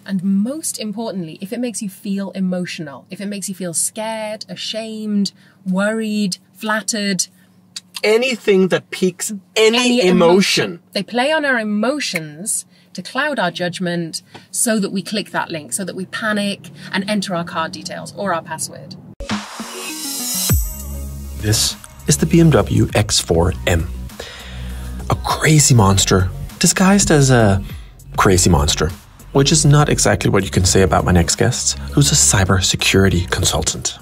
And most importantly, if it makes you feel emotional, if it makes you feel scared, ashamed, worried, flattered. Anything that piques any emotion. They play on our emotions to cloud our judgment so that we click that link, so that we panic and enter our card details or our password. This is the BMW X4M. A crazy monster disguised as a crazy monster, which is not exactly what you can say about my next guest, who's a cybersecurity consultant.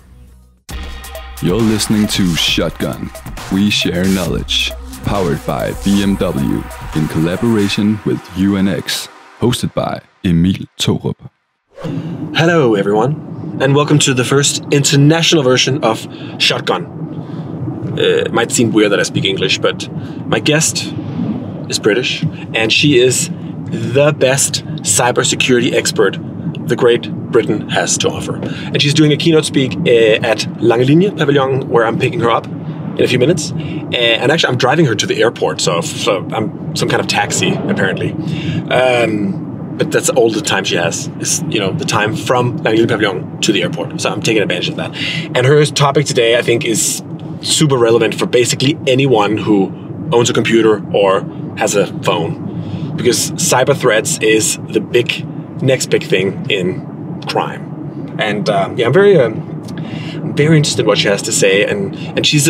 You're listening to Shotgun. We share knowledge. Powered by BMW in collaboration with UNX. Hosted by Emil Torup. Hello, everyone, and welcome to the first international version of Shotgun. It might seem weird that I speak English, but my guest is British, and she is the best cybersecurity expert the Great Britain has to offer. And she's doing a keynote speak at Lange Pavilion, where I'm picking her up in a few minutes. And actually, I'm driving her to the airport, so I'm some kind of taxi, apparently. But that's all the time she has, is, the time from Lange Pavilion to the airport. So I'm taking advantage of that. And her topic today, I think, is super relevant for basically anyone who owns a computer or has a phone. Because cyber threats is the next big thing in crime. And I'm very interested in what she has to say, and she's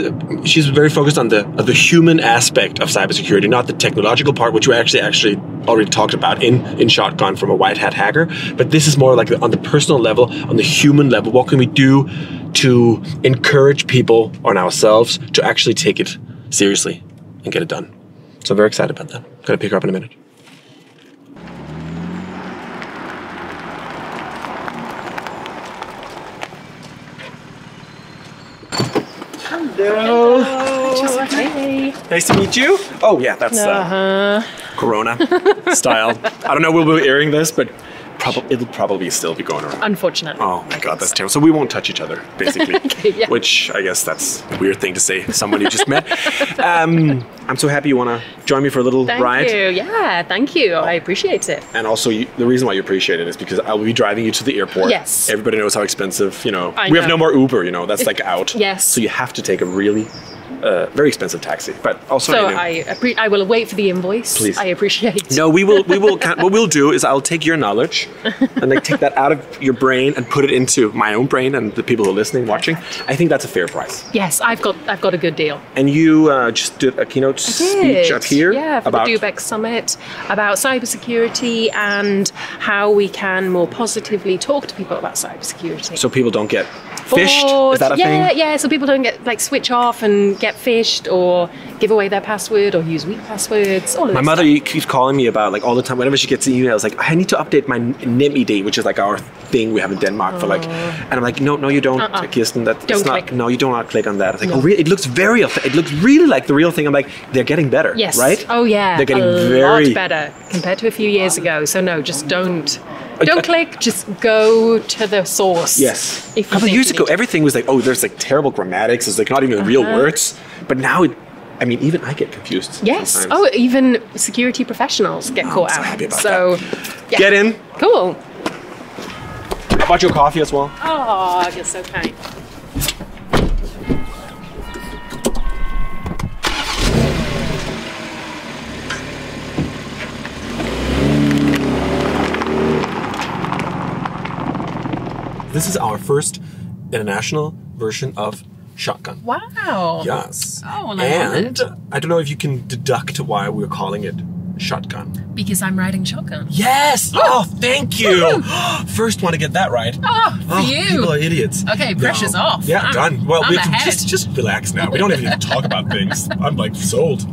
very focused on the human aspect of cybersecurity, not the technological part, which we actually already talked about in Shotgun from a white hat hacker. But this is more like on the personal level, on the human level. What can we do to encourage people and ourselves to actually take it seriously and get it done? So I'm very excited about that. I'm gonna pick her up in a minute. Hello. Hey. Nice to meet you. Oh yeah, that's Corona style. I don't know we'll be airing this, but it'll probably still be going around. Unfortunately. Oh my god, that's terrible. So we won't touch each other, basically. Okay, yeah. Which I guess that's a weird thing to say to someone you just met. I'm so happy you want to join me for a little ride. Thank you. Yeah, thank you. I appreciate it. And also, the reason why you appreciate it is because I will be driving you to the airport. Yes. Everybody knows how expensive, we know. have no more Uber, that's like out. Yes. So you have to take a really very expensive taxi, but also. So I will wait for the invoice. Please. I appreciate. No, we will. What we'll do is I'll take your knowledge and take that out of your brain and put it into my own brain and the people who are listening, watching. I think that's a fair price. Yes, I've got a good deal. And you just did a keynote speech up here. Yeah, for about the Dubex summit about cybersecurity and how we can more positively talk to people about cybersecurity. So people don't get phished. Is that a thing? Yeah. So people don't get switch off and get phished or give away their password or use weak passwords. All of my mother keeps calling me about all the time. Whenever she gets emails, I need to update my NemID, which is our thing we have in Denmark for and I'm like, no, you don't, Kirsten. No, you do not click on that. I think, oh, really? It looks it looks really like the real thing. I'm like, they're getting better. Yes. Right? Oh yeah. They're getting a lot better compared to a few years ago. So no, just don't click, just go to the source. Yes. A couple of years ago, everything was there's terrible grammatics, it's not even real words. But now, even I get confused. Yes. Sometimes. Oh, even security professionals get caught out. I'm so happy about that. Yeah. Get in. Cool. I bought you a coffee as well. Oh, you're so kind. This is our first international version of Shotgun. Wow. Yes. Oh, well, and I don't know if you can deduct why we're calling it Shotgun. Because I'm riding shotgun. Yes! Oh, thank you! First one to get that right. Oh, for you. People are idiots. Okay, pressure's off. Yeah, done. Well, we have ahead. to just relax now. We don't even need to talk about things. I'm sold.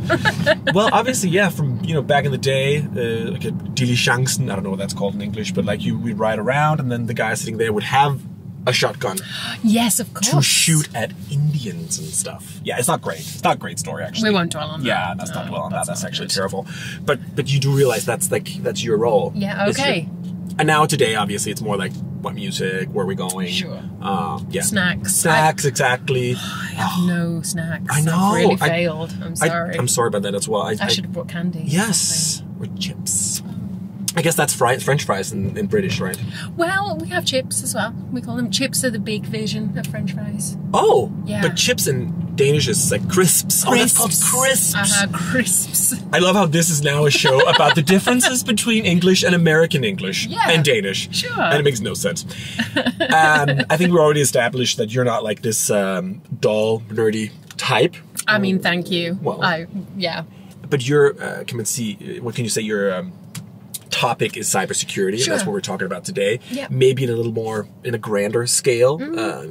Well, obviously, yeah, from back in the day, like a diligencen, I don't know what that's called in English, but we'd ride around and then the guy sitting there would have a shotgun. Yes, of course. To shoot at Indians and stuff. Yeah, it's not great. It's not a great story, actually. We won't dwell on that. Yeah, let's not dwell on that. That's actually terrible. But you do realize that's your role. Yeah, okay. And now today, obviously, it's more like what music, where are we going? Sure. Yeah. Snacks, exactly. I have no snacks. I know. I've really failed. I'm sorry. I'm sorry about that as well. I should have brought candy. Yes. Or chips. I guess that's French fries in British, right? Well, we have chips as well. We call them chips, are the big version of French fries. Oh, yeah. But chips in Danish is like crisps. Oh, that's called crisps. Crisps. I love how this is now a show about the differences between English and American English and Danish. Sure. And it makes no sense. I think we already established that you're not like this dull, nerdy type. I mean, thank you. Well, yeah. But your, what can you say, your topic is cybersecurity. Sure. And that's what we're talking about today. Yeah. Maybe in a grander scale,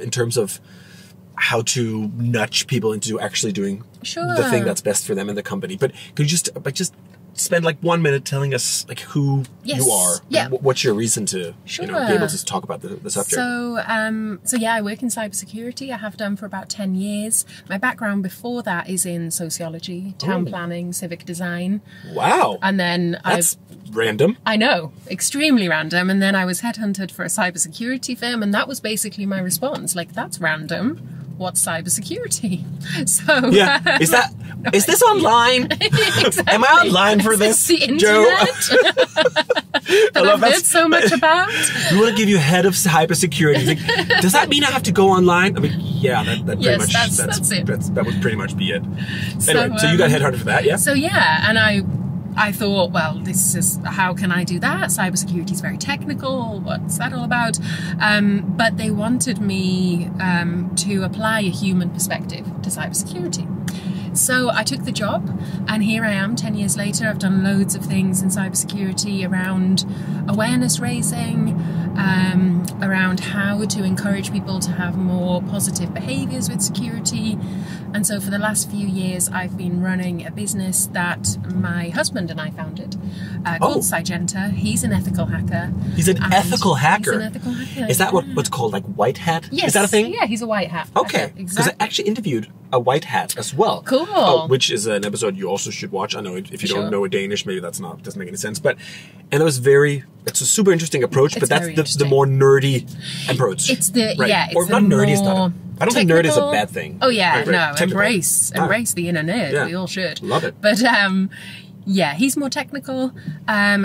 in terms of how to nudge people into actually doing the thing that's best for them in the company. But could you just spend like 1 minute telling us like who you are? Yeah. What's your reason to be able to talk about the subject? So yeah, I work in cybersecurity. I have done for about 10 years. My background before that is in sociology, town planning, civic design. Wow. And then that's random. I know, extremely random. And then I was headhunted for a cybersecurity firm, and that was basically my response. Like, that's random. What's cybersecurity? So yeah, is this online? Exactly. Am I online for this? The internet Joe? that I've heard so much about. We want to give you head of cybersecurity. Like, does that mean I have to go online? I mean, yeah, that pretty much that's it. That would pretty much be it. Anyway, so you got headhunted for that, yeah? So yeah, and I thought, well, this is, how can I do that? Cybersecurity is very technical. What's that all about? But they wanted me to apply a human perspective to cybersecurity. So I took the job, and here I am 10 years later. I've done loads of things in cybersecurity around awareness raising, around how to encourage people to have more positive behaviours with security. And so for the last few years, I've been running a business that my husband and I founded called Cyberkriminalitet. He's an ethical hacker. He's an ethical hacker? He's an ethical hacker. Is that what's called like white hat? Yes. Is that a thing? Yeah, he's a white hat. Okay. Because I actually interviewed a white hat as well. Cool. Which is an episode you also should watch. I know if you don't know a Danish, maybe doesn't make any sense. And it was it's a super interesting approach, but that's the more nerdy approach. It's the, right? yeah. It's or not nerdy, it's not. I don't think nerd is a technical. bad thing. Oh yeah, right, no, technical. embrace the inner nerd. Yeah. We all should. Love it. But yeah, he's more technical.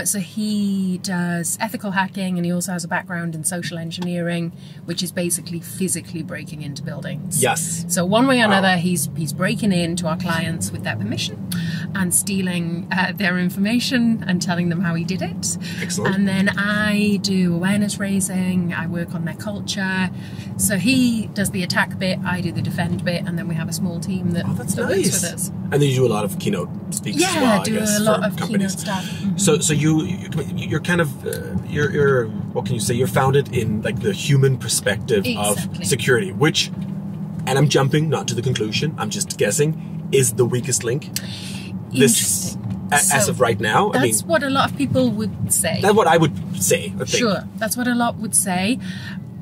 So he does ethical hacking, and he also has a background in social engineering, which is basically physically breaking into buildings. Yes. So one way or another, he's breaking into our clients with their permission and stealing their information and telling them how he did it. Excellent. And then I do awareness raising. I work on their culture. So he does the attack bit, I do the defend bit, and then we have a small team that works with us. And then you do a lot of keynote speaks as well, I guess, a lot of companies. keynote stuff. Mm-hmm. So you're kind of you're what can you say? You're founded in like the human perspective of security, which, and I'm jumping not to the conclusion, I'm just guessing, is the weakest link. This as of right now. That's what a lot of people would say. That's what I would say. I think. Sure, that's what a lot would say.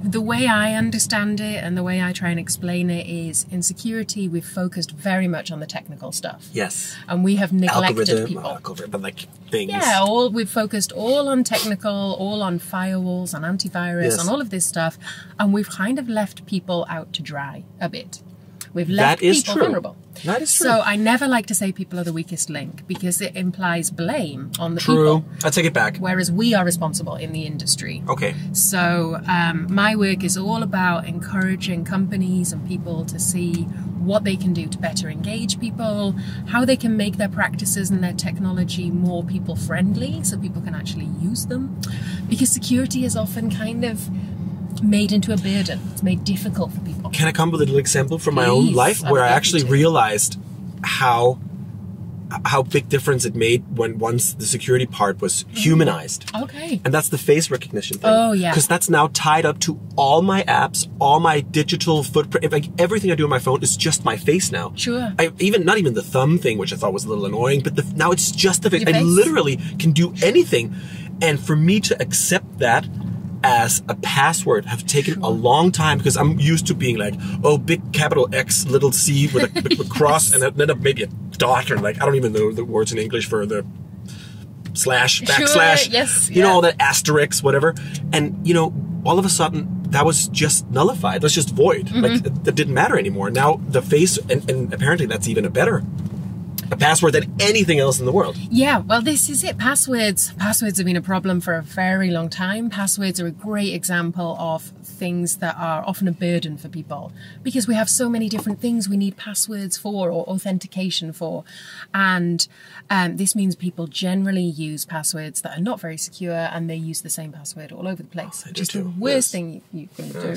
The way I understand it and the way I try and explain it is, in security, we've focused very much on the technical stuff. Yes. And we have neglected people. But like things. Yeah, we've focused all on technical, all on firewalls, on antivirus, on all of this stuff. And we've kind of left people out to dry a bit. We've left people vulnerable. That is true. So I never like to say people are the weakest link, because it implies blame on the people. I take it back. Whereas we are responsible in the industry. Okay. So my work is all about encouraging companies and people to see what they can do to better engage people, how they can make their practices and their technology more people friendly so people can actually use them. Because security is often kind of made into a burden. It's made difficult for people. Can I come with a little example from my own life where I actually realized how big difference it made when once the security part was humanized. Okay. And that's the face recognition thing. Oh, yeah. Because that's now tied up to all my apps, all my digital footprint. Like everything I do on my phone is just my face now. Sure. Not even the thumb thing, which I thought was a little annoying, but now it's just the face. I literally can do anything. And for me to accept that as a password have taken a long time, because I'm used to being like, oh, big capital X, little c with a cross, and then maybe a dot, or like, I don't even know the words in English for the slash, backslash, you know, all that asterisk, whatever. And, you know, all of a sudden that was just nullified. That's just void. Like that didn't matter anymore. Now the face, and apparently that's even a better a password than anything else in the world. Yeah, well, this is it. Passwords have been a problem for a very long time. Passwords are a great example of things that are often a burden for people because we have so many different things we need passwords for or authentication for. And this means people generally use passwords that are not very secure and they use the same password all over the place, which is the worst thing you can do.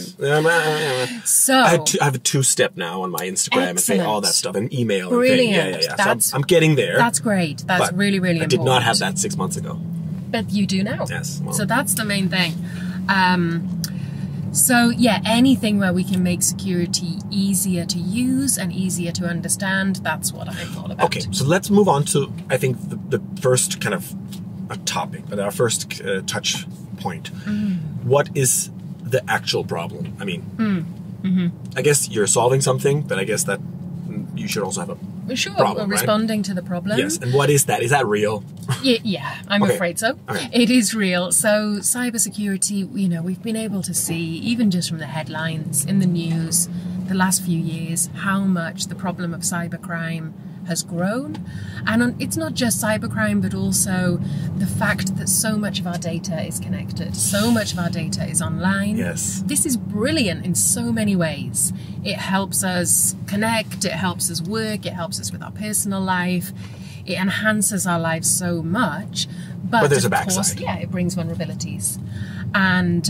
So I have a two-step now on my Instagram and say all that stuff, and email. Brilliant. And thing. So I'm getting there. That's great. That's really, really important. I did not have that 6 months ago. But you do now. Yes. Well. So that's the main thing. So yeah, anything where we can make security easier to use and easier to understand, that's what I'm all about. Okay, so let's move on to, I think, the first kind of topic, but our first touch point. What is the actual problem? I mean, I guess you're solving something, but I guess that you should also have a problem, we're responding to the problem. Yes, and what is that? Is that real? Yeah, I'm afraid so. Okay. It is real. So cybersecurity, we've been able to see, even just from the headlines in the news, the last few years, how much the problem of cybercrime has grown. And it's not just cybercrime, but also the fact that so much of our data is connected. So much of our data is online. Yes. This is brilliant in so many ways. It helps us connect, it helps us work, it helps us with our personal life. It enhances our lives so much. But there's a of backside. Course, yeah, it brings vulnerabilities. And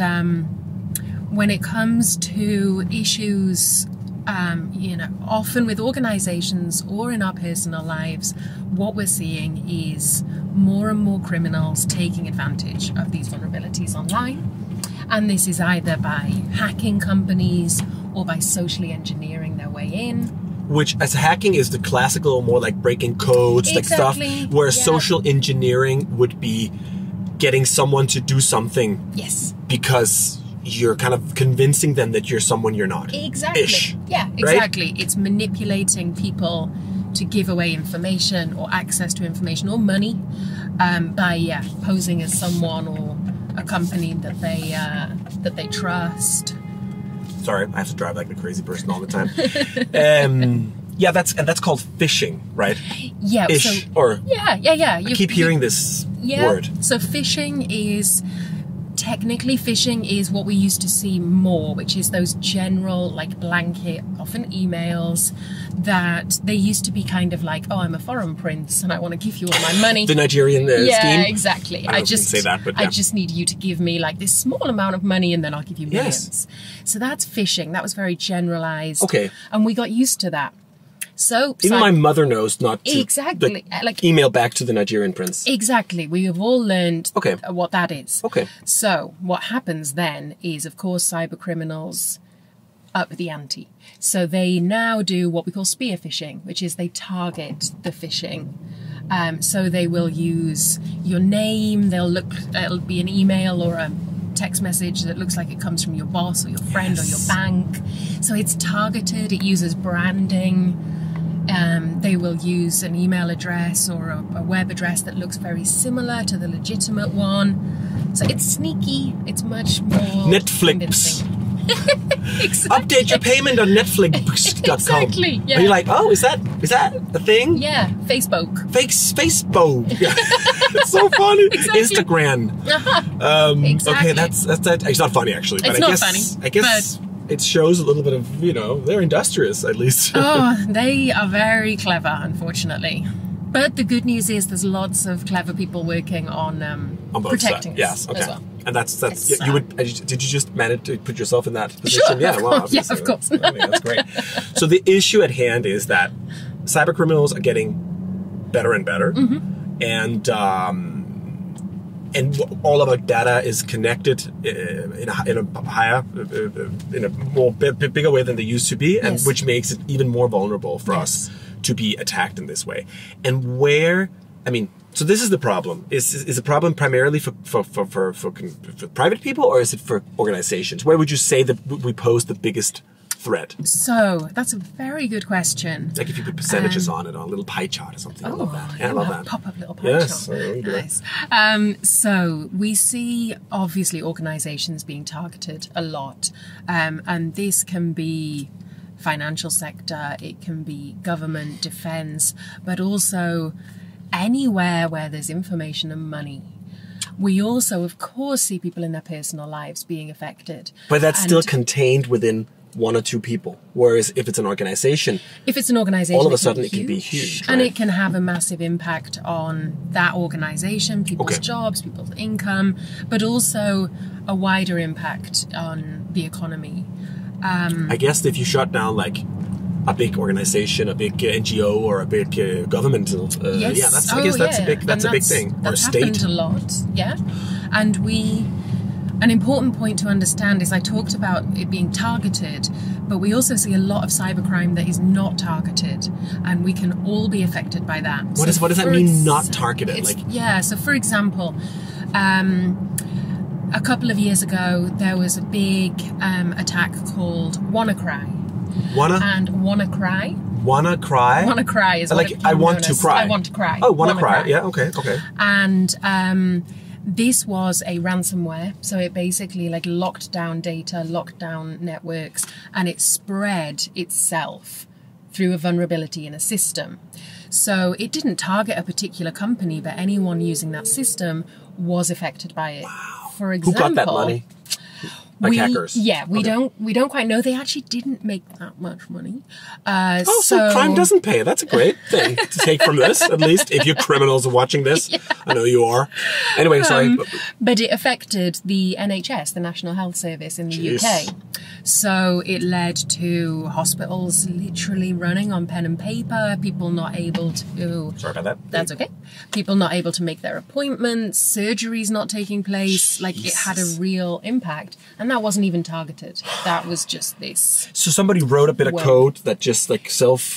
when it comes to issues often with organizations or in our personal lives, what we're seeing is more and more criminals taking advantage of these vulnerabilities online. And this is either by hacking companies or by socially engineering their way in. Which, as hacking, is the classical, more like breaking codes, Exactly. like stuff, where social engineering would be getting someone to do something. Yes. Because you're kind of convincing them that you're someone you're not. Exactly. Ish. Yeah, exactly. Right? It's manipulating people to give away information or access to information or money by posing as someone or a company that they trust. Sorry, I have to drive like a crazy person all the time. That's called phishing, right? Yeah. Ish, so, or yeah. I keep hearing this word. So phishing is what we used to see more, which is those general, like, blanket, often emails that they used to be kind of like, oh, I'm a foreign prince and I want to give you all my money. The Nigerian scheme? Yeah, exactly. I just say that, but yeah. I just need you to give me like this small amount of money and then I'll give you millions. Yes. So that's phishing. That was very generalized. Okay. And we got used to that. So even my mother knows not to like email back to the Nigerian prince. Exactly. We have all learned what that is. Okay. So what happens then is, of course, cyber criminals up the ante. So they now do what we call spear phishing, which is they target the phishing. So they will use your name. It'll be an email or a text message that looks like it comes from your boss or your friend or your bank. So it's targeted. It uses branding. They will use an email address or a web address that looks very similar to the legitimate one. So it's sneaky. It's much more Netflix. Exactly. Update your payment on Netflix.com. Exactly. Yeah. And you're like, oh, is that a thing? Yeah. Facebook. Facebook. It's so funny. Exactly. Instagram. Exactly. Okay, that's it's not funny actually. But it's not funny. I guess it shows a little bit of, they're industrious at least. Oh, they are very clever, unfortunately. But the good news is there's lots of clever people working on protecting us. Yes, okay. As well. And that's you would. Did you just manage to put yourself in that position? Sure, Yeah, well, yeah, of course. I mean, that's great. So the issue at hand is that cyber criminals are getting better and better, and all of our data is connected in a more bigger way than they used to be, and which makes it even more vulnerable for us to be attacked in this way. And so this is the problem. Is the problem primarily for private people, or is it for organizations? Where would you say that we pose the biggest threat? So that's a very good question. Like if you put percentages on it, on a little pie chart or something. I love that. Yeah, I love that. Pop-up little pie chart. Nice. So we see obviously organizations being targeted a lot, and this can be financial sector, it can be government, defense, but also anywhere where there's information and money. We also, of course, see people in their personal lives being affected. But that's still contained within one or two people. Whereas if it's an organization, all of a sudden it can be huge. And it can have a massive impact on that organization, people's jobs, people's income, but also a wider impact on the economy. I guess if you shut down like a big organization, a big NGO, or a big government, that's a big thing. Or a state. Happened a lot, yeah. And an important point to understand is I talked about it being targeted, but we also see a lot of cybercrime that is not targeted, and we can all be affected by that. What does that mean, not targeted? So for example, a couple of years ago, there was a big attack called WannaCry. WannaCry? WannaCry is like I want to cry. I want to cry. Oh, WannaCry. Yeah, okay. And this was a ransomware, so it basically like locked down data, locked down networks, and it spread itself through a vulnerability in a system. So it didn't target a particular company, but anyone using that system was affected by it. Wow. For example, who got that money? Hackers. Yeah, we don't quite know. They actually didn't make that much money. So crime doesn't pay. That's a great thing to take from this, at least if you criminals are watching this. Yeah. I know you are. Anyway, sorry. But it affected the NHS, the National Health Service in the UK. So it led to hospitals literally running on pen and paper, people not able to... Sorry about that. That's okay. People not able to make their appointments, surgeries not taking place. Like, it had a real impact. And that wasn't even targeted. That was just this. So somebody wrote a bit of code that just like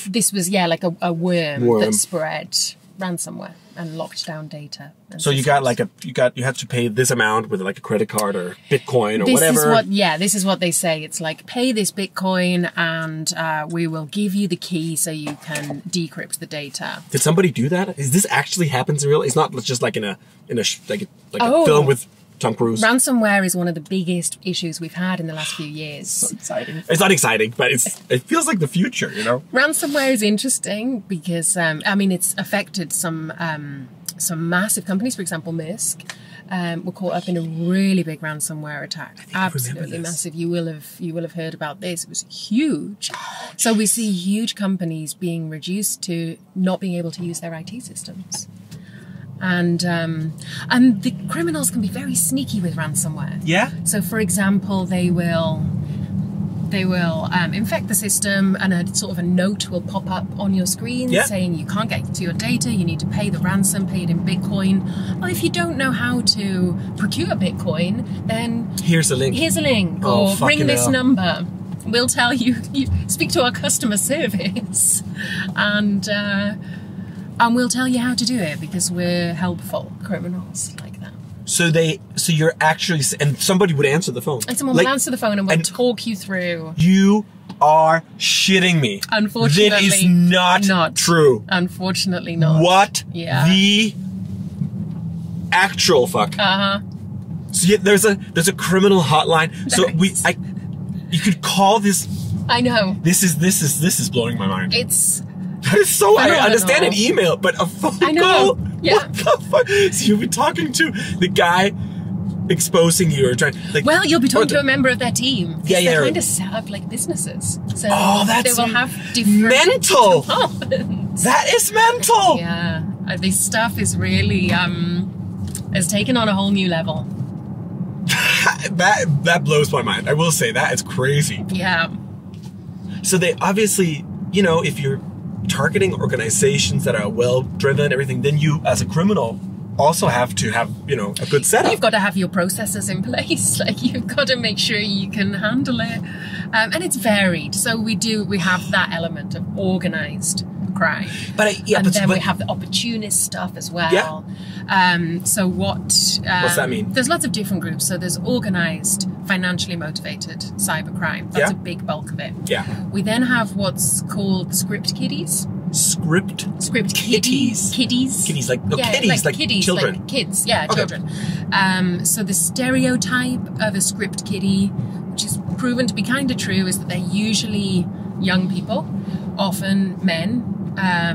This was, like a worm that spread ransomware and locked down data. So you got like you had to pay this amount with like a credit card or Bitcoin or whatever. This is what they say. It's like, pay this Bitcoin and we will give you the key so you can decrypt the data. Did somebody do that? Is this actually happens in real? It's not just like in a film with Tom Cruise. Ransomware is one of the biggest issues we've had in the last few years. So exciting. It's not exciting, but it feels like the future, you know? Ransomware is interesting because, it's affected some massive companies. For example, Maersk were caught up in a really big ransomware attack. Absolutely massive. You will have heard about this. It was huge. So we see huge companies being reduced to not being able to use their IT systems. And the criminals can be very sneaky with ransomware. Yeah. So, for example, they will infect the system, and a sort of a note will pop up on your screen saying you can't get to your data. You need to pay the ransom, pay it in Bitcoin. Well, if you don't know how to procure Bitcoin, then here's a link. Or ring this number. We'll tell you. You speak to our customer service, and we'll tell you how to do it because we're helpful criminals like that. So you're actually, and somebody would answer the phone. And someone will answer the phone and will talk you through. You are shitting me. Unfortunately. That is not true. Unfortunately not. What the actual fuck? Uh-huh. So there's a criminal hotline. You could call this. I know. This is blowing my mind. It's... I understand an email, but a phone call? Yeah. What the fuck? So you'll be talking to the guy exposing you or trying... Well, you'll be talking to a member of their team. They're kind of set up like businesses. So that's they will have different mental. departments. That is mental. Yeah. This stuff is really has taken on a whole new level. That blows my mind. I will say that is crazy. Yeah. So they obviously, if you're targeting organizations that are well driven, everything, then you as a criminal also have to have, a good setup. You've got to have your processes in place. Like, you've got to make sure you can handle it. And it's varied. So we have that element of organized crime. But we have the opportunist stuff as well. Yeah. So what's that mean? There's lots of different groups. So there's organized, financially motivated cybercrime. That's a big bulk of it. Yeah. We then have what's called script kiddies. Script kiddies. Kitties, like kiddies, children. like kids, children. So the stereotype of a script kiddie, which is proven to be kind of true, is that they're usually young people, often men,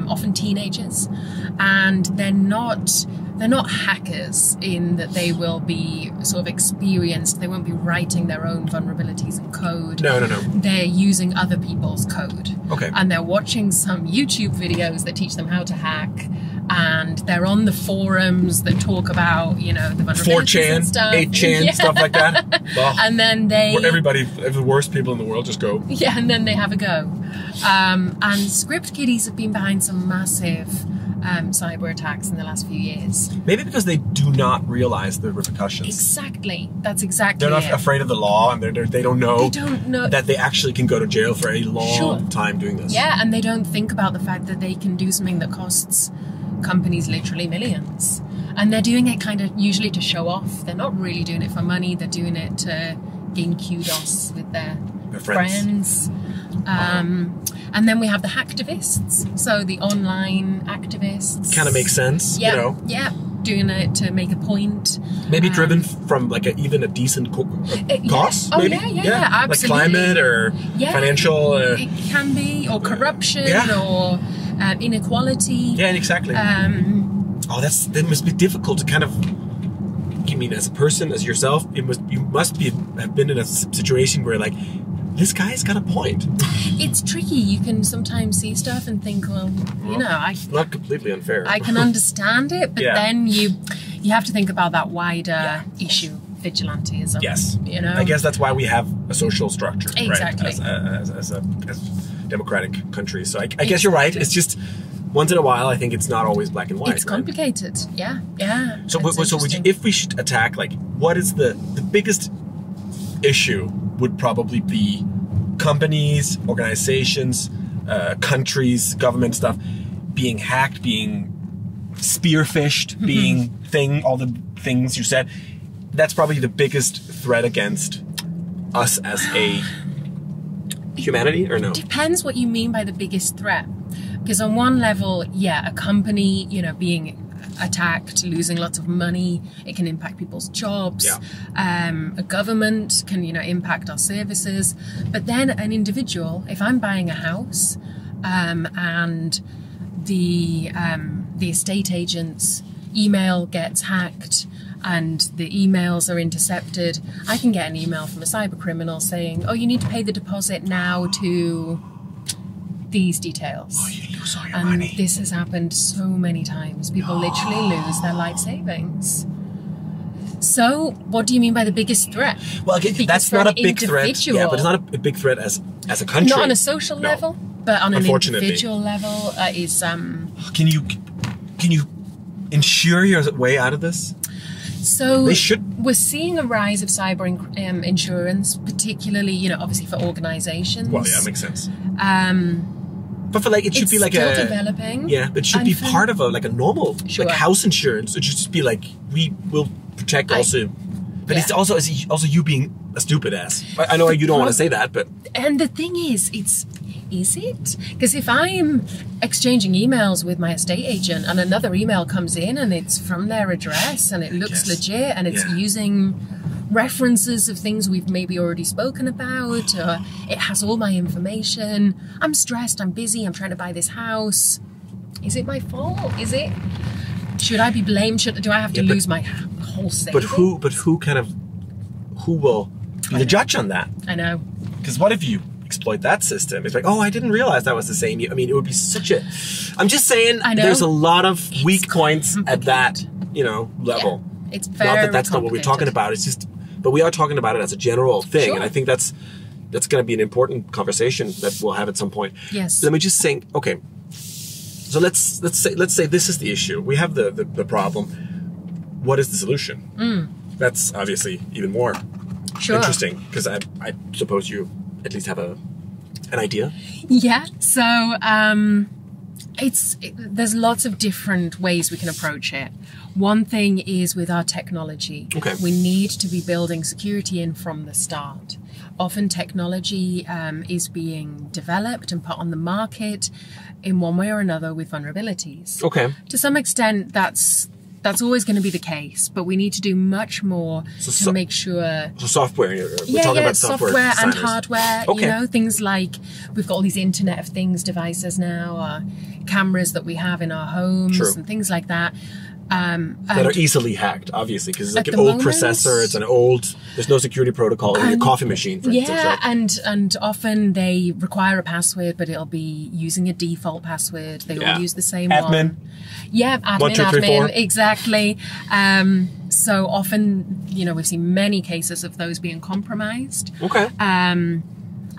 often teenagers, and they're not hackers in that they will be sort of experienced. They won't be writing their own vulnerabilities in code. No. They're using other people's code. Okay. And they're watching some YouTube videos that teach them how to hack. And they're on the forums that talk about, the vulnerabilities and stuff. 8chan, stuff like that. Oh, and then where the worst people in the world just go. Yeah, and then they have a go. And script kiddies have been behind some massive cyber attacks in the last few years. Maybe because they do not realize the repercussions. Exactly. That's exactly They're not afraid of the law, and they don't know that they actually can go to jail for a long time doing this. Yeah, and they don't think about the fact that they can do something that costs companies literally millions. And they're doing it kind of usually to show off. They're not really doing it for money. They're doing it to gain kudos with their friends. And then we have the hacktivists. So the online activists. Kind of makes sense, Yeah, doing it to make a point. Maybe driven from even a decent cause? Oh, maybe? Yeah, absolutely. Like climate or financial... it can be, or corruption, or inequality. Yeah, exactly. That must be difficult to kind of... I mean, as a person, as yourself, you must have been in a situation where, like, this guy's got a point. It's tricky. You can sometimes see stuff and think, well, it's not completely unfair. I can understand it, but then you have to think about that wider issue, vigilantism. Yes. I guess that's why we have a social structure, exactly. Right? As democratic countries. So I guess you're right. It's just once in a while, I think it's not always black and white. It's complicated. Right? Yeah. So if we should attack, like, what is the biggest issue? Would probably be companies, organizations, countries, government stuff being hacked, being spearphished, being all the things you said. That's probably the biggest threat against us as a humanity, or no? Depends what you mean by the biggest threat. Because on one level, a company, being attacked, losing lots of money, it can impact people's jobs. A government can impact our services, but then an individual, if I'm buying a house and the estate agent's email gets hacked and the emails are intercepted, I can get an email from a cyber criminal saying, oh, you need to pay the deposit now to these details. Oh, you lose all your money. And this has happened so many times. People literally lose their life savings. So, what do you mean by the biggest threat? Well, okay, that's not a big threat. Yeah, but it's not a big threat as a country. Not on a social level, but on an individual level is. Can you insure your way out of this? So they should. We're seeing a rise of cyber insurance, particularly, obviously for organizations. Well, yeah, that makes sense. But for it should be like still developing. Yeah, it should be part of a normal house insurance. It should just be like, we will protect also. But it's also you being a stupid ass. I know you don't want to say that, but. And the thing is it? Because if I'm exchanging emails with my estate agent and another email comes in and it's from their address and it looks legit and it's using references of things we've maybe already spoken about, or it has all my information, I'm stressed, I'm busy, I'm trying to buy this house. Is it my fault? Is it? Should I be blamed? Do I have to lose my whole savings? But who will be the judge on that? I know. Because what if you exploit that system? It's like, oh, I didn't realize that was the same. I mean, it would be such a... I'm just saying, there's a lot of weak points at that, level. Yeah, it's very Not that that's not what we're talking about. It's just... But we are talking about it as a general thing. And I think that's going to be an important conversation that we'll have at some point. Yes. Let me just think, okay, so let's say this is the issue. We have the problem. What is the solution? That's obviously even more interesting, because I suppose you at least have an idea. Yeah. So there's lots of different ways we can approach it. One thing is with our technology. Okay. We need to be building security in from the start. Often technology is being developed and put on the market in one way or another with vulnerabilities. Okay. To some extent, that's That's always going to be the case, but we need to do much more to make sure. So software, we're talking about software and designers. Hardware. Okay. You know, things like we've got all these Internet of Things devices now, cameras that we have in our homes, True. and things like that. That are easily hacked, obviously, because it's like an old processor. It's an old. There's no security protocol in your coffee machine, for instance. Yeah, right? and often they require a password, but it'll be using a default password. They all use the same one. Yeah, admin, 1, 2, 3, 4. Exactly. So often, you know, we've seen many cases of those being compromised. Okay.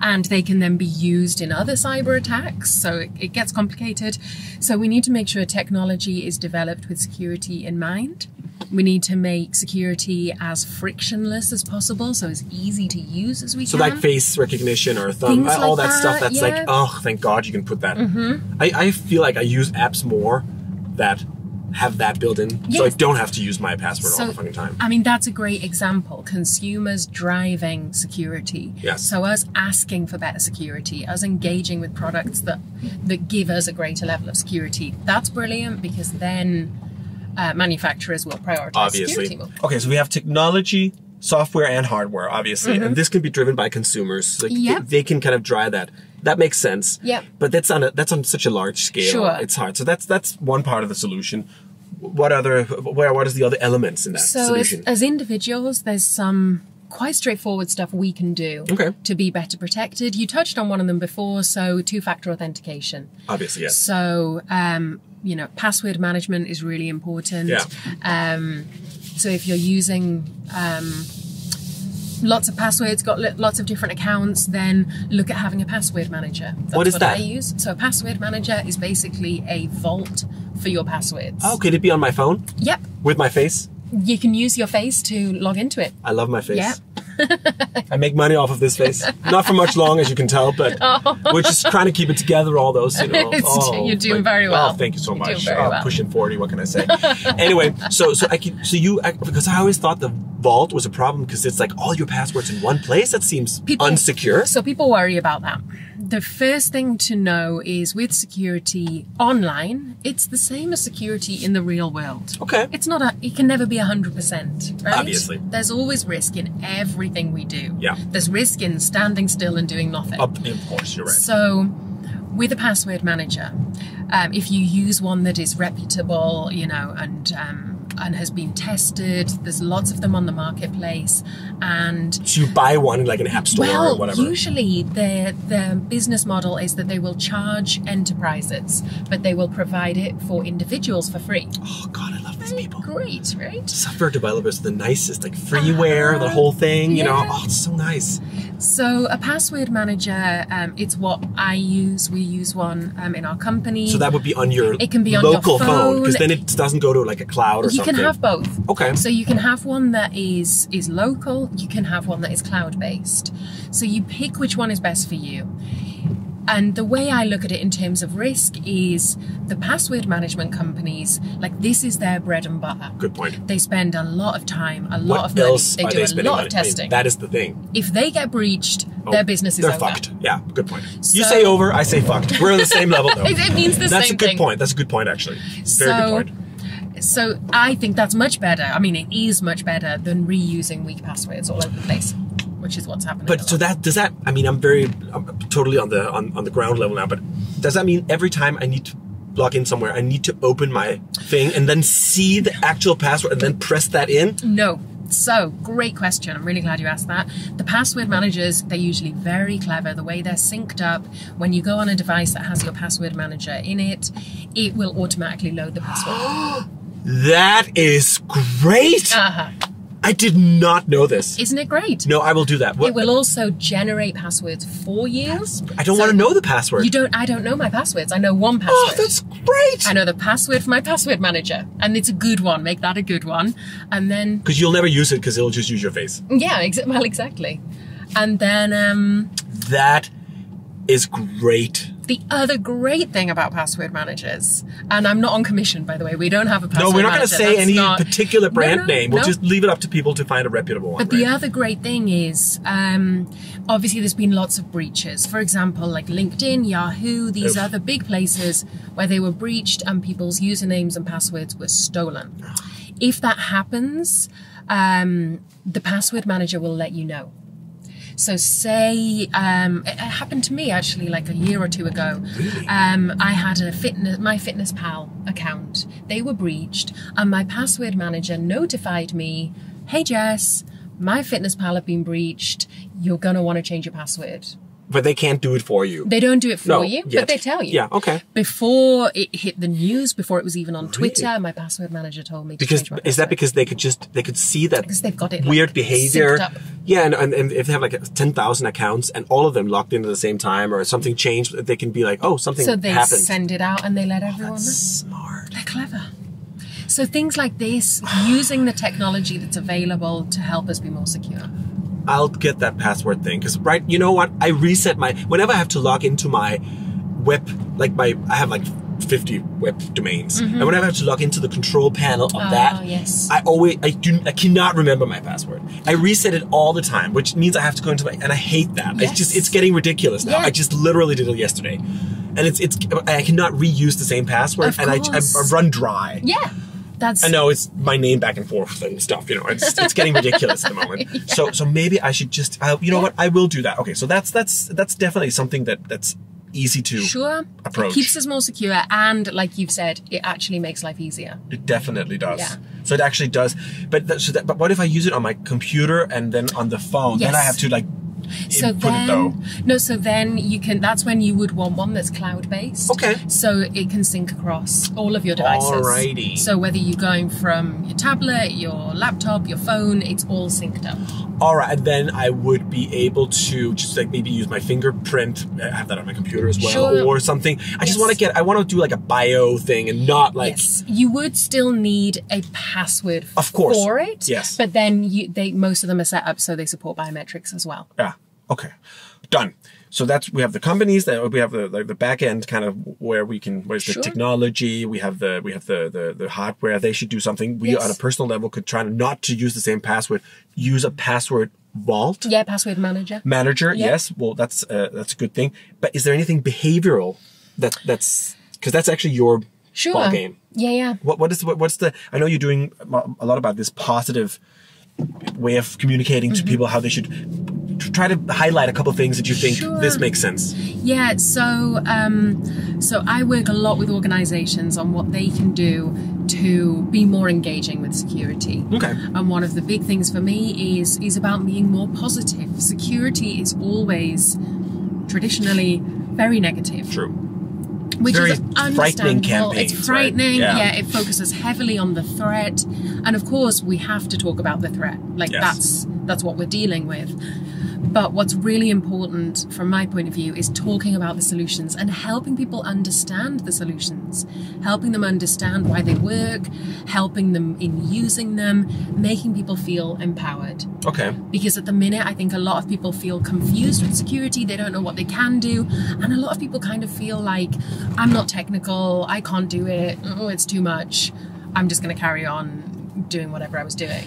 And they can then be used in other cyber attacks. So it gets complicated. So we need to make sure technology is developed with security in mind. We need to make security as frictionless as possible, so as easy to use as we can. So like face recognition or thumb, all like that stuff. That's yeah. like, oh, thank God you can put that. I feel like I use apps more that have that built in, so I don't have to use my password all the fucking time. I mean, that's a great example. Consumers driving security. Yes. So us asking for better security, us engaging with products that give us a greater level of security. That's brilliant, because then manufacturers will prioritize security more. Okay, so we have technology, software, and hardware, obviously, and this can be driven by consumers. Like they can kind of drive that. That makes sense. Yeah. But that's on such a large scale. Sure. It's hard. So that's one part of the solution. What is the other elements in that solution? So as individuals, there's some quite straightforward stuff we can do to be better protected. You touched on one of them before, so two-factor authentication. Obviously, yes. So, you know, password management is really important. Yeah. So if you're using lots of passwords, got lots of different accounts, then look at having a password manager. That's what is that? I use. So a password manager is basically a vault for your passwords. Oh, could it be on my phone? Yep. With my face? You can use your face to log into it. I love my face. Yeah. I make money off of this face. Not for much long, as you can tell, but we're just trying to keep it together, all those, you know. You're doing very well. Oh, thank you so much. You're doing very well. Pushing 40, what can I say? Anyway, because I always thought the vault was a problem because it's like all your passwords in one place. That seems unsecure. So people worry about that. The first thing to know is with security online, it's the same as security in the real world. Okay. It can never be 100%, right? Obviously. There's always risk in everything we do. Yeah. There's risk in standing still and doing nothing. Of course, you're right. So with a password manager, if you use one that is reputable, you know, and has been tested, there's lots of them on the marketplace, and so you buy one like an app store or whatever. Usually their business model is that they will charge enterprises, but they will provide it for individuals for free. Oh God, I love these people. Great, right? Software developers are the nicest, like freeware, the whole thing, you know. Oh, it's so nice. So a password manager, it's what I use. We use one in our company. So that would be on your it can be on local your phone, because then it doesn't go to like a cloud or something. You can have both. Okay. So you can have one that is local. You can have one that is cloud-based. So you pick which one is best for you. And the way I look at it in terms of risk is the password management companies, like this is their bread and butter. Good point. They spend a lot of time, a lot what of money. Else they are do they a lot money? of testing. I mean, that is the thing. If they get breached, their business is they're over. Fucked. Yeah, good point. You say over, I say fucked. We're on the same level though. It means the That's same a good thing. point. That's a good point actually. Very good point. So I think that's much better. I mean, it is much better than reusing weak passwords all over the place, which is what's happening. But so does that? I mean, I'm totally on the ground level now. But does that mean every time I need to log in somewhere, I need to open my thing and then see the actual password and then press that in? No. So, great question. I'm really glad you asked that. The password managers, they're usually very clever. The way they're synced up, when you go on a device that has your password manager in it, it will automatically load the password. That is great! I did not know this. Isn't it great? No, I will do that. It will also generate passwords for you. I don't want to know the password. I don't know my passwords. I know one password. Oh, that's great! I know the password for my password manager. And it's a good one. Make that a good one. And then... Because you'll never use it because it'll just use your face. Yeah, exactly. And then... that is great. The other great thing about password managers, and I'm not on commission, by the way, we don't have a password manager. No, we're not going to say any particular brand name. We'll no. just leave it up to people to find a reputable one. But the other great thing is, obviously there's been lots of breaches. For example, like LinkedIn, Yahoo, these other big places where they were breached and people's usernames and passwords were stolen. If that happens, the password manager will let you know. So say, it happened to me actually like a year or two ago. Really? I had my FitnessPal account. They were breached, and my password manager notified me, "Hey Jess, my FitnessPal have been breached. You're gonna want to change your password." But they can't do it for you. They don't do it for you, yet. but they tell you. Yeah, okay. Before it hit the news, before it was even on Twitter, my password manager told me to change my password. Is that because they could see that because they've got it weird behavior? synced up. Yeah, and if they have like 10,000 accounts and all of them logged in at the same time, or something changed, they can be like, "Oh, something happened." So they send it out and they let everyone know. Smart. They're clever. So things like this, using the technology that's available to help us be more secure. I'll get that password thing because you know what? I reset whenever I have to log into my web, I have like 50 web domains, and whenever I have to log into the control panel of that, yes. I cannot remember my password. I reset it all the time, which means I have to go into and I hate that. Yes. It's getting ridiculous now. Yeah. I just literally did it yesterday, and I cannot reuse the same password, Of and I course. run dry. Yeah. I know it's my name back and forth and stuff, it's getting ridiculous at the moment. Yeah. So maybe I should just, what? I will do that. Okay. So that's definitely something that's easy to approach. It keeps us more secure. And like you've said, it actually makes life easier. It definitely does. Yeah. So it actually does. But what if I use it on my computer and then on the phone? Yes. Then I have to so then you can, that's when you would want one that's cloud-based. Okay. So it can sync across all of your devices. Alrighty. So whether you're going from your tablet, your laptop, your phone, it's all synced up. All right, and then I would be able to just maybe use my fingerprint. I have that on my computer as well, or something. I just want to do like a bio thing and not like. Yes, you would still need a password for it. Yes, but then most of them are set up so they support biometrics as well. Yeah. Okay. Done. So we have the companies, we have the back end kind of where's the technology, we have the hardware. They should do something. We on a personal level could try not to use the same password, use a password vault. Yeah, password manager. Yes. Well, that's a good thing. But is there anything behavioral that's because that's actually your ball game? Yeah. What's the? I know you're doing a lot about this positive way of communicating to people, how they should try to highlight a couple of things that you think this makes sense. Yeah, so I work a lot with organizations on what they can do to be more engaging with security. Okay. And one of the big things for me is about being more positive. Security is always traditionally very negative. True. Which very is frightening campaigns. It's frightening. Right? Yeah, it focuses heavily on the threat, and of course we have to talk about the threat. That's what we're dealing with. But what's really important from my point of view is talking about the solutions and helping people understand the solutions, helping them understand why they work, helping them in using them, making people feel empowered. Okay. Because at the minute, I think a lot of people feel confused with security. They don't know what they can do. And a lot of people kind of feel like, I'm not technical, I can't do it, oh, it's too much. I'm just going to carry on doing whatever I was doing.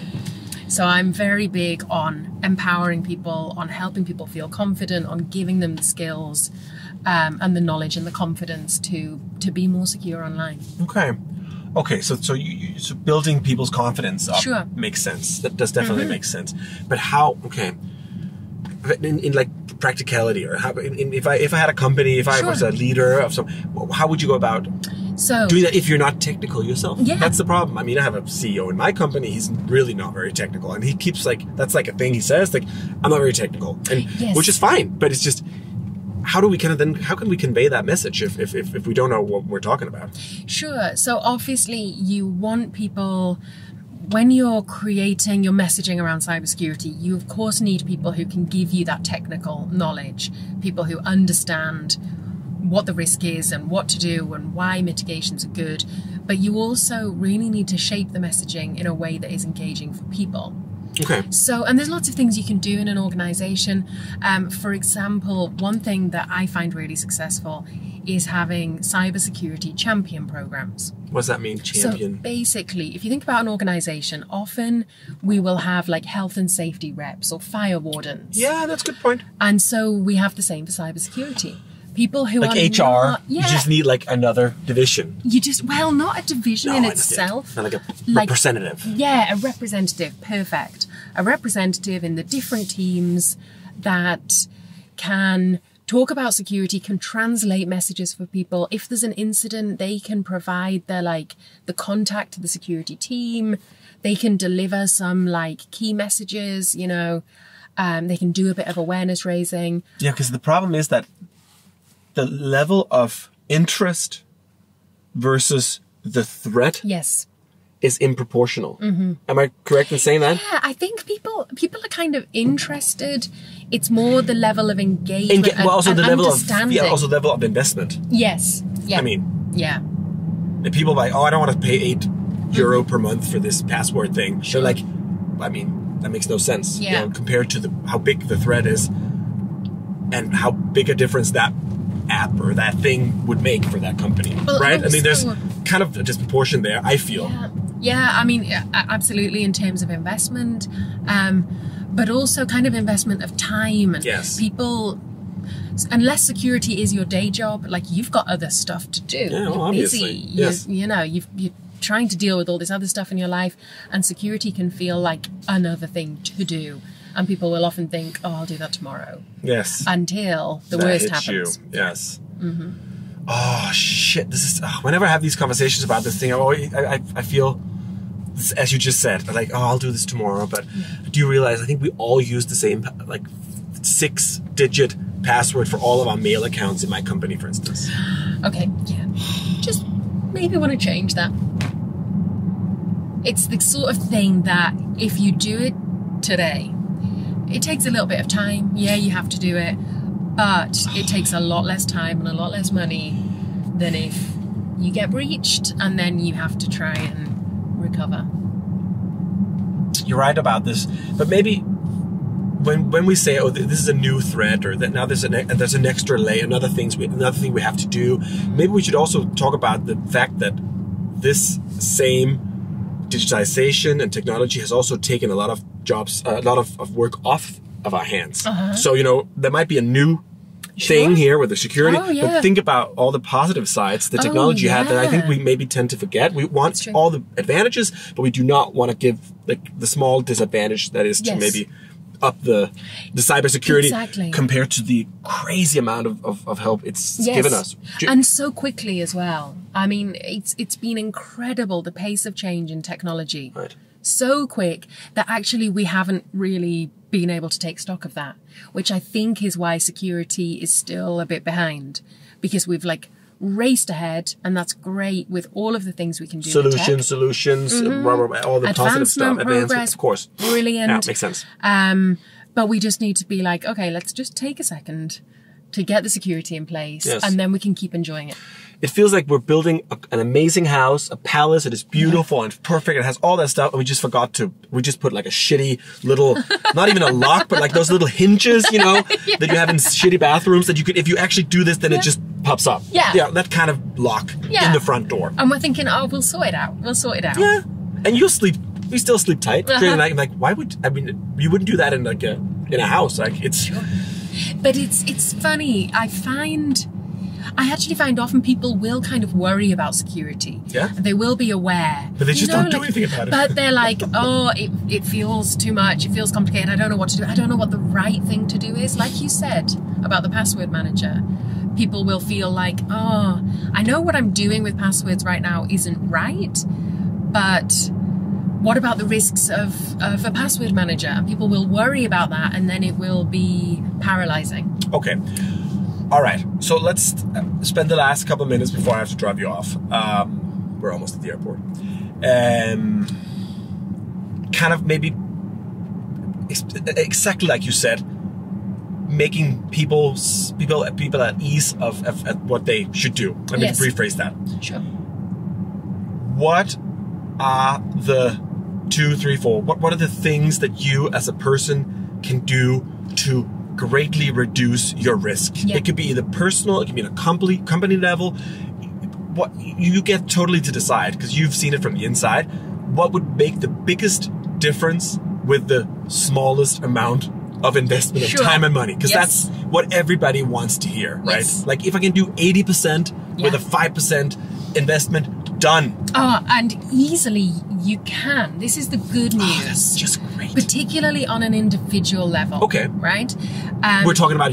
So I'm very big on empowering people, on helping people feel confident, on giving them the skills and the knowledge and the confidence to be more secure online. Okay. So building people's confidence up makes sense. That does definitely make sense. But how? Okay. In like practicality, or how, if I had a company, if I was a leader of some, how would you go about doing that if you're not technical yourself? Yeah. That's the problem. I mean, I have a CEO in my company. He's really not very technical, and he keeps that's like a thing he says, I'm not very technical, and which is fine. But it's just, how can we convey that message if we don't know what we're talking about? Sure. So obviously you want people, when you're creating your messaging around cybersecurity, you of course need people who can give you that technical knowledge, people who understand what the risk is and what to do and why mitigations are good. But you also really need to shape the messaging in a way that is engaging for people. Okay. So, and there's lots of things you can do in an organization. For example, one thing that I find really successful is having cybersecurity champion programs. What does that mean, champion? So basically, if you think about an organization, often we will have like health and safety reps or fire wardens. Yeah, that's a good point. And so we have the same for cybersecurity. people who like are HR, not, you just need like another division. Not a division in itself. Not like a representative. Yeah, a representative, perfect. A representative in the different teams that can talk about security, can translate messages for people. If there's an incident, they can provide the contact to the security team. They can deliver some key messages, they can do a bit of awareness raising. Yeah, because the problem is that the level of interest versus the threat is improportional. Mm-hmm. Am I correct in saying that? Yeah, I think people are kind of interested. It's more the level of engagement and also the level understanding. Also the level of investment. Yes. Yeah. I mean, the people I don't want to pay €8 per month for this password thing. Sure. They're that makes no sense. Yeah. Compared to how big the threat is and how big a difference that app or that thing would make for that company, right? I mean, there's kind of a disproportion there, I feel. Yeah, I mean, absolutely in terms of investment, but also kind of investment of time. And people, unless security is your day job, you've got other stuff to do. Yeah, well, obviously. Busy. You're trying to deal with all this other stuff in your life, and security can feel like another thing to do. And people will often think, "Oh, I'll do that tomorrow." Yes. Until the worst happens. Yes. Mm-hmm. Oh shit! This is whenever I have these conversations about this thing, I feel, as you just said, I'll do this tomorrow. But do you realize? I think we all use the same 6-digit password for all of our mail accounts in my company, for instance. Okay. Yeah. Just maybe want to change that. It's the sort of thing that if you do it today, it takes a little bit of time. Yeah, you have to do it, but it takes a lot less time and a lot less money than if you get breached and then you have to try and recover. You're right about this, but maybe when we say, "Oh, this is a new threat," or that now there's an extra layer, another thing we have to do, maybe we should also talk about the fact that this same digitization and technology has also taken a lot of jobs, a lot of work off of our hands. Uh-huh. So, there might be a new thing here with the security, but think about all the positive sides the technology had that I think we maybe tend to forget. We want all the advantages, but we do not want to give the small disadvantage that is to maybe up the cybersecurity compared to the crazy amount of help it's given us. And so quickly as well. I mean, it's been incredible, the pace of change in technology. Right. So quick that actually we haven't really been able to take stock of that, which I think is why security is still a bit behind, because we've raced ahead, and that's great with all of the things we can do. Solutions, all the positive stuff, progress, of course. Brilliant. Yeah, makes sense. But we just need to be okay, let's just take a second to get the security in place, and then we can keep enjoying it. It feels like we're building an amazing house, a palace that is beautiful and perfect. It has all that stuff, and we just put a shitty little, not even a lock, but those little hinges, that you have in shitty bathrooms that you could, if you actually do this, then it just pops up. Yeah, that kind of lock in the front door. And we're thinking, we'll sort it out. Yeah, and you still sleep tight during the night. Why you wouldn't do that in a house? It's. Sure. But it's funny. I actually find often people will kind of worry about security. Yeah. They will be aware. But they just don't do anything about it. But they're it feels too much. It feels complicated. I don't know what to do. I don't know what the right thing to do is. Like you said about the password manager. People will feel I know what I'm doing with passwords right now isn't right, but what about the risks of a password manager? And people will worry about that, and then it will be paralyzing. Okay. All right. So let's spend the last couple of minutes before I have to drive you off. We're almost at the airport. Kind of maybe exactly like you said, making people at ease of what they should do. Let me rephrase that. Sure. What are the 2, 3, 4? What are the things that you as a person can do to greatly reduce your risk? Yeah. It could be either personal, it could be at a company level. What you get totally to decide, because you've seen it from the inside. What would make the biggest difference with the smallest amount of investment of time and money, because that's what everybody wants to hear, right? Yes. Like if I can do 80% with a 5% investment, done. Oh, and easily you can. This is the good news. Oh, that's just great. Particularly on an individual level. Okay. Right? We're talking about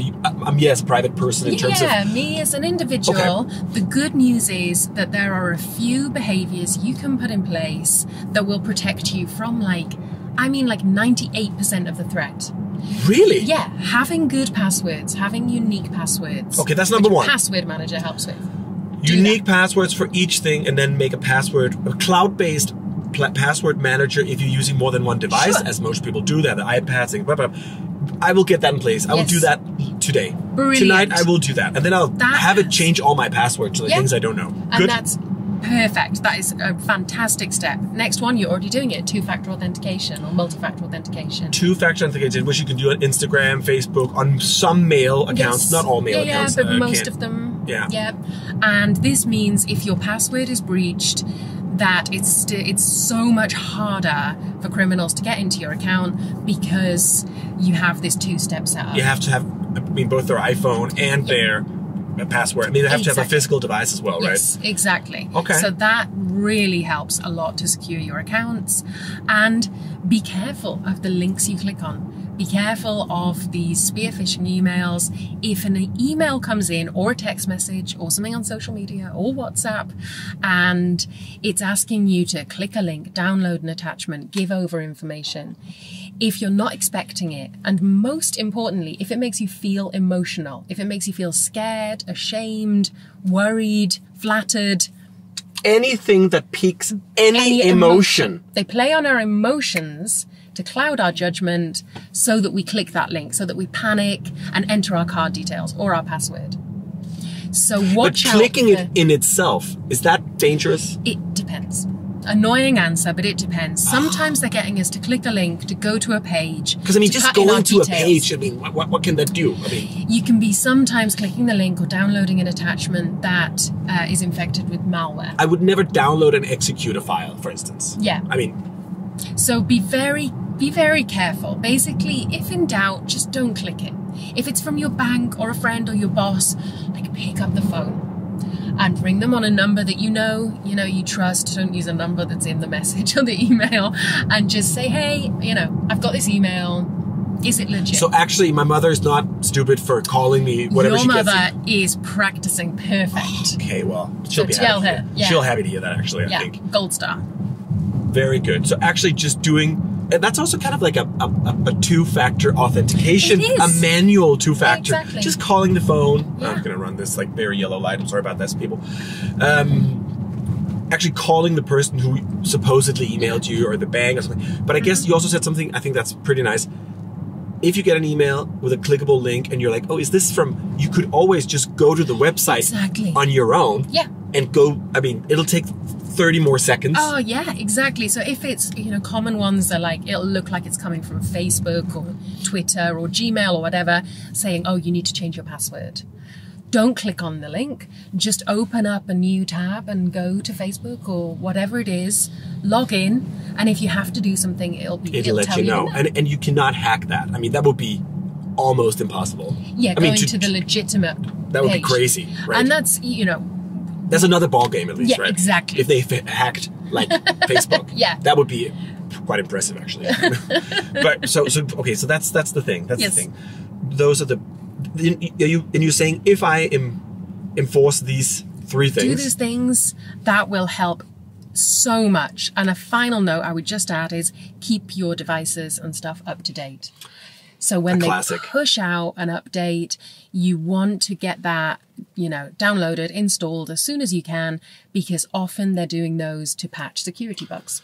me as a private person in terms of... Yeah, me as an individual. Okay. The good news is that there are a few behaviors you can put in place that will protect you from like 98% of the threat. Really? Yeah, having good passwords, having unique passwords. Okay, that's number one. Password Manager helps with. Unique passwords for each thing, and then make a cloud-based password manager if you're using more than one device, as most people do. They have the iPads and blah, blah, blah. I will get that in place. I will do that today. Brilliant. Tonight I will do that. And then I'll have it change all my passwords to the things I don't know. And that's perfect. That is a fantastic step. Next one, you're already doing it. Two-factor authentication or multi-factor authentication. Two-factor authentication, which you can do on Instagram, Facebook, on some mail accounts. Not all mail accounts. Yeah, but most of them. Yeah. And this means if your password is breached, that it's so much harder for criminals to get into your account because you have this two-step setup. You have to have, both their iPhone and their password. They have to have a physical device as well, right? Yes, exactly. Okay. So that really helps a lot to secure your accounts. And be careful of the links you click on. Be careful of these spear phishing emails. If an email comes in, or a text message, or something on social media, or WhatsApp, and it's asking you to click a link, download an attachment, give over information, if you're not expecting it, and most importantly, if it makes you feel emotional, if it makes you feel scared, ashamed, worried, flattered, anything that piques any emotion. They play on our emotions to cloud our judgment so that we click that link, so that we panic and enter our card details or our password. So watch out. But clicking it in itself, is that dangerous? It depends. Annoying answer, but it depends. Sometimes they're getting us to click a link, to go to a page. Because just going to a page, what can that do? You can be sometimes clicking the link or downloading an attachment that is infected with malware. I would never download and execute a file, for instance. Yeah. So be very careful. Basically, if in doubt, just don't click it. If it's from your bank or a friend or your boss, pick up the phone and ring them on a number that you trust. Don't use a number that's in the message or the email, and just say, hey, I've got this email. Is it legit? So actually, my mother is not stupid for calling me whatever she gets. Your mother is practicing perfect. Okay, well, she'll be tell happy. Her. Yeah. She'll happy to hear that, actually, I think. Gold star. Very good. So actually just doing, and that's also kind of like a two-factor authentication, a manual two-factor. Yeah, exactly. Just calling the phone. Yeah. I'm going to run this very yellow light. I'm sorry about this, people. Actually calling the person who supposedly emailed you or the bank or something. But I guess you also said something, I think that's pretty nice. If you get an email with a clickable link and you're like, oh, is this from, you could always just go to the website on your own. Yeah. And go, it'll take 30 more seconds. Oh, yeah, exactly. So if it's, common ones are it'll look like it's coming from Facebook or Twitter or Gmail or whatever, saying, oh, you need to change your password. Don't click on the link. Just open up a new tab and go to Facebook or whatever it is, log in, and if you have to do something, it'll let you know. And you cannot hack that. That would be almost impossible. Yeah, going to the legitimate That would be crazy, right? And that's, that's another ball game, at least, right? Exactly. If they hacked Facebook, that would be quite impressive, actually. But so that's the thing. That's the thing. Those are you're saying if I enforce these three things, do these things, that will help so much. And a final note I would just add is keep your devices and stuff up to date. So when they push out an update, you want to get that, downloaded, installed as soon as you can, because often they're doing those to patch security bugs.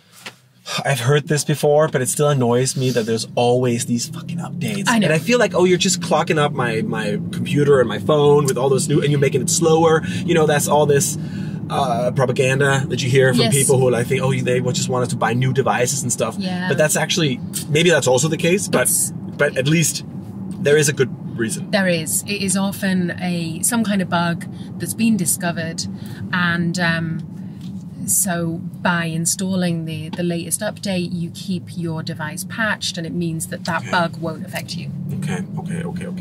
I've heard this before, but it still annoys me that there's always these fucking updates. I know. And I feel like, you're just clocking up my computer and my phone with all those new, and you're making it slower. That's all this propaganda that you hear from people who think, they just want us to buy new devices and stuff. Yeah. But that's actually, maybe that's also the case, but at least there is a good reason. There is. It is often some kind of bug that's been discovered, and So by installing the latest update, you keep your device patched, and it means that bug won't affect you. Okay.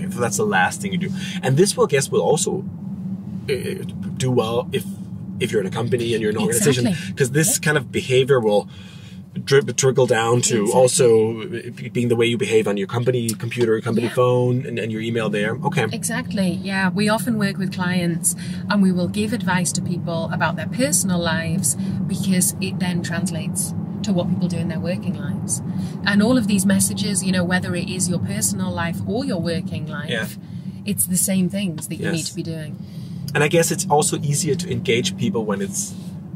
So that's the last thing you do. And this will, I guess, will also do well if you're in a company and you're in an organization, because this kind of behavior will trickle down to also being the way you behave on your company computer, company phone, and your email there. Okay. Exactly. Yeah. We often work with clients and we will give advice to people about their personal lives, because it then translates to what people do in their working lives. And all of these messages, you know, whether it is your personal life or your working life, it's the same things that you need to be doing. And I guess it's also easier to engage people when it's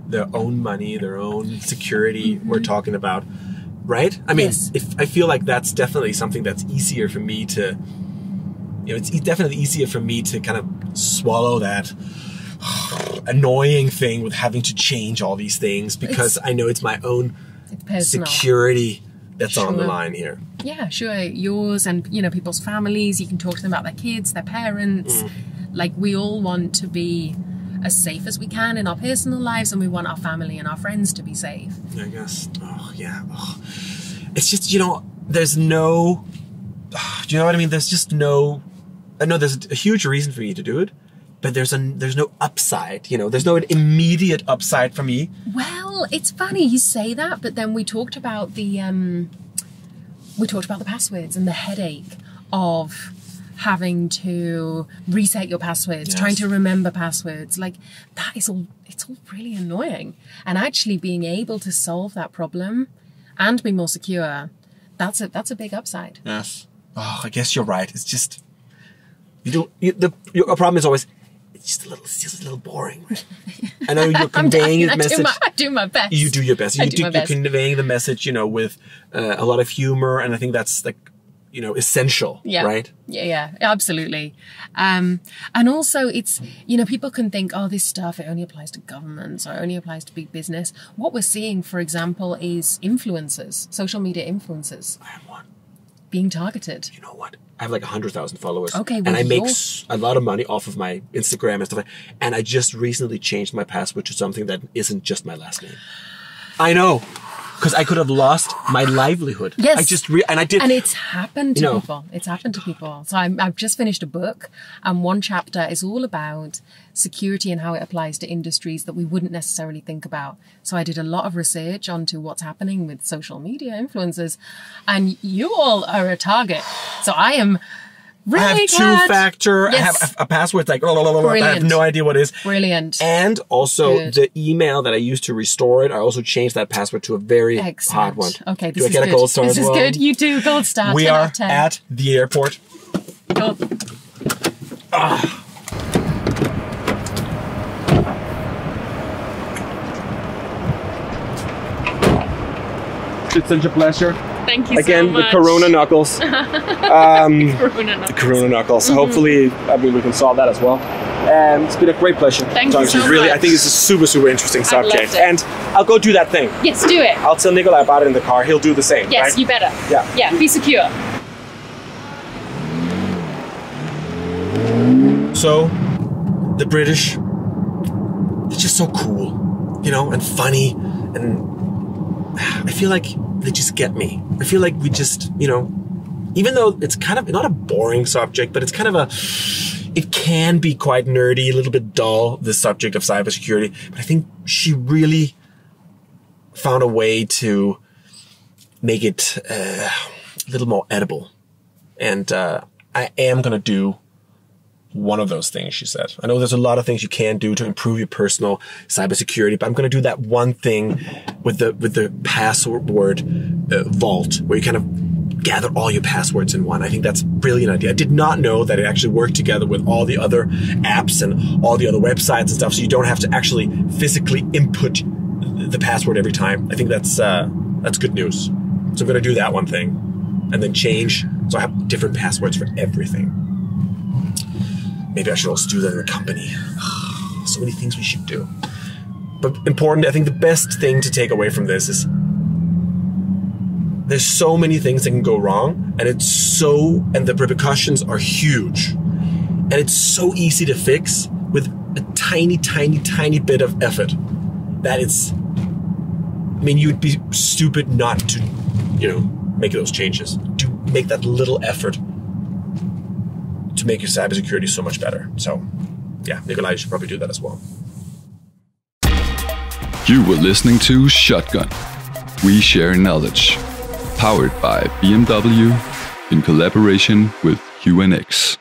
their own money, their own security we're talking about, right? I mean, I feel like that's definitely something that's easier for me to, you know, it's definitely easier for me to kind of swallow that annoying thing with having to change all these things, because I know it's my own security that's on the line here. Yeah, sure. Yours and, you know, people's families. You can talk to them about their kids, their parents. Like, we all want to be as safe as we can in our personal lives, and we want our family and our friends to be safe. I guess. It's just, you know, there's no, do you know what I mean? There's just no, I know there's a huge reason for me to do it, but there's no upside, you know, there's no immediate upside for me. Well, it's funny you say that, but then we talked about the passwords and the headache of having to reset your passwords, trying to remember passwords. Like, that is all, it's all really annoying. And actually being able to solve that problem and be more secure, that's a big upside. Yes. Oh, I guess you're right. It's just, your problem is always, it's just a little boring. I know you're conveying the message. I do my best. You do your best. You're conveying the message, you know, with a lot of humor, and I think that's like, you know, essential, right? Yeah, absolutely. And also it's, you know, people can think, oh, this stuff, it only applies to governments or it only applies to big business. What we're seeing, for example, is influencers, social media influencers. I am one. Being targeted. You know what? I have like 100,000 followers. Okay, well, and I make a lot of money off of my Instagram and stuff. And I just recently changed my password to something that isn't just my last name. I know. Because I could have lost my livelihood. Yes. And I did. And it's happened to people. It's happened to people. So I've just finished a book, and one chapter is all about security and how it applies to industries that we wouldn't necessarily think about. So I did a lot of research onto what's happening with social media influencers, and you all are a target. So I am really I have two-factor. Yes. I have a password like, I have no idea what it is. Brilliant. And also the email that I used to restore it, I also changed that password to a very hard one. Okay, this is good. Do I get a gold star as well? This is good. You do, gold star. We are at the airport. Cool. It's such a pleasure. Thank you Again, so much. the Corona knuckles. Corona knuckles. Hopefully, I mean, we can solve that as well. It's been a great pleasure. Thank you so much. I think it's a super, super interesting subject. And I'll go do that thing. Yes, do it. I'll tell Nikolai about it in the car. He'll do the same. Yes, right? you better. Yeah. Yeah, be secure. So, the British, they're just so cool, you know, and funny, and I feel like they just get me. I feel like we just, you know, even though it's kind of not a boring subject, but it's kind of it can be quite nerdy, a little bit dull, this subject of cybersecurity. But I think she really found a way to make it a little more edible. And I am going to do one of those things, she said. I know there's a lot of things you can do to improve your personal cybersecurity, but I'm going to do that one thing with the password vault, where you kind of gather all your passwords in one. I think that's a brilliant idea. I did not know that it actually worked together with all the other apps and all the other websites and stuff, so you don't have to actually physically input the password every time. I think that's good news. So I'm going to do that one thing, and then change, so I have different passwords for everything. Maybe I should also do that in the company. So many things we should do. But important, I think the best thing to take away from this is there's so many things that can go wrong, and and the repercussions are huge. And it's so easy to fix with a tiny, tiny, tiny bit of effort that it's I mean, you would be stupid not to, make those changes. To make that little effort to make your cybersecurity so much better. So, yeah, Nikolai, you should probably do that as well. You were listening to Shotgun. We share knowledge. Powered by BMW in collaboration with UNX.